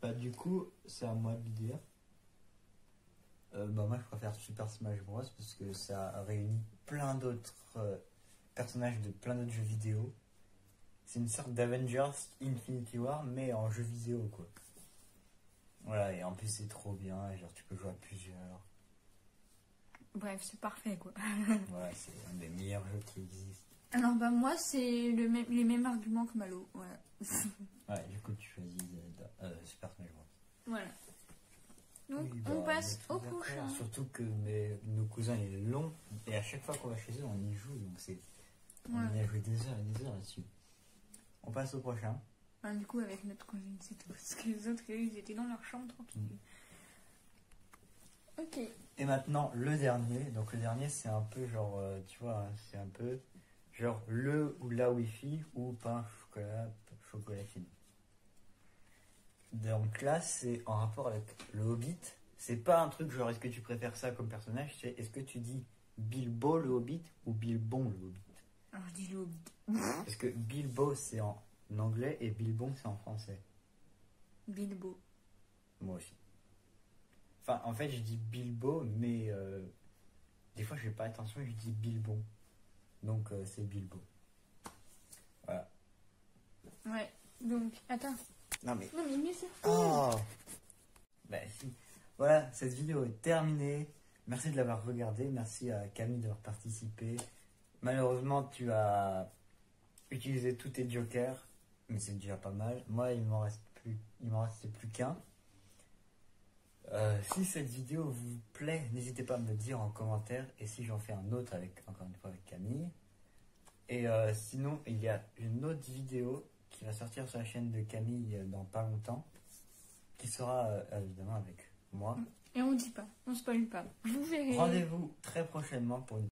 Bah, du coup, c'est à moi de dire. Moi, je préfère Super Smash Bros. Parce que ça réunit plein d'autres personnages de plein d'autres jeux vidéo. C'est une sorte d'Avengers Infinity War, mais en jeu vidéo, quoi. Voilà, et en plus, c'est trop bien. Genre, tu peux jouer à plusieurs. Bref, c'est parfait, quoi. Voilà, c'est un des meilleurs jeux qui existent. Alors, bah, moi, c'est les mêmes arguments que Malo. Voilà. Ouais, du coup, tu choisis Super Smash Bros. Voilà. Donc, Oui, on bah, passe on est au tous d'accord. prochain. Surtout que nos cousins, il est long. Et à chaque fois qu'on va chez eux, on y joue. Donc, on y a joué des heures et des heures là-dessus. On passe au prochain. Enfin, du coup, avec notre cousine, c'est tout. Parce que les autres, ils étaient dans leur chambre tranquille. Ok. Et maintenant, le dernier. Donc, le dernier, c'est un peu genre, tu vois, c'est un peu genre le ou la Wi-Fi ou pain chocolatine. Donc là, c'est en rapport avec le Hobbit. C'est pas un truc genre, est-ce que tu préfères ça comme personnage? C'est est-ce que tu dis Bilbo le Hobbit ou Bilbon le Hobbit? Alors, je dis le Hobbit. Parce que Bilbo, c'est en anglais et Bilbon, c'est en français. Bilbo. Moi aussi. Enfin, en fait, je dis Bilbo, mais des fois, je fais pas attention et je dis Bilbon. Donc, c'est Bilbo. Voilà. Ouais, donc, attends. Non, mais... Non, mais c'est fou. Oh bah si. Voilà, cette vidéo est terminée. Merci de l'avoir regardée. Merci à Camille d'avoir participé. Malheureusement, tu as utilisé tous tes jokers, mais c'est déjà pas mal. Moi, il m'en restait plus qu'un. Si cette vidéo vous plaît, n'hésitez pas à me le dire en commentaire. Et si j'en fais un autre encore une fois avec Camille. Et sinon, il y a une autre vidéo qui va sortir sur la chaîne de Camille dans pas longtemps, qui sera évidemment avec moi. Et on dit pas, on spoil pas. Vous verrez. Rendez-vous très prochainement pour une